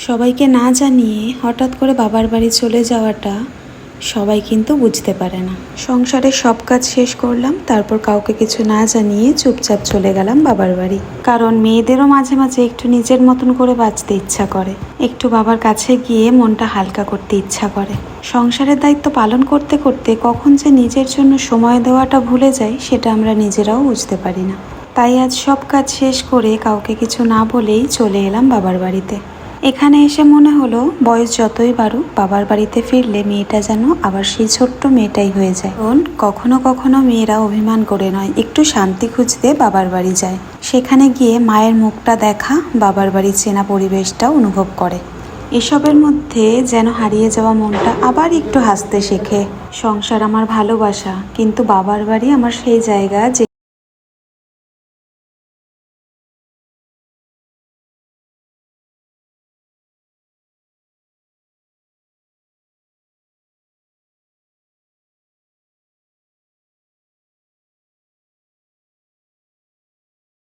সবাইকে না জানিয়ে হঠাৎ করে বাবার বাড়ি চলে যাওয়াটা সবাই কিন্তু বুঝতে পারে না। সংসারের সব কাজ শেষ করলাম, তারপর কাউকে কিছু না জানিয়ে চুপচাপ চলে গেলাম বাবার বাড়ি। কারণ মেয়েদেরও মাঝে মাঝে একটু নিজের মতন করে বাঁচতে ইচ্ছা করে, একটু বাবার কাছে গিয়ে মনটা হালকা করতে ইচ্ছা করে। সংসারের দায়িত্ব পালন করতে করতে কখন যে নিজের জন্য সময় দেওয়াটা ভুলে যাই, সেটা আমরা নিজেরাও বুঝতে পারি না। তাই আজ সব কাজ শেষ করে কাউকে কিছু না বলেই চলে এলাম বাবার বাড়িতে। এখানে এসে মনে হলো বয়স যতই বাড়ুক, বাবার বাড়িতে ফিরলে মেয়েটা যেন আবার সেই ছোট্ট মেয়েটাই হয়ে যায়। কারণ কখনো কখনো মেয়েরা অভিমান করে নয়, একটু শান্তি খুঁজতে বাবার বাড়ি যায়। সেখানে গিয়ে মায়ের মুখটা দেখা, বাবার বাড়ির চেনা পরিবেশটা অনুভব করে। এসবের মধ্যে যেন হারিয়ে যাওয়া মনটা আবার একটু হাসতে শেখে। সংসার আমার ভালোবাসা, কিন্তু বাবার বাড়ি আমার সেই জায়গা যে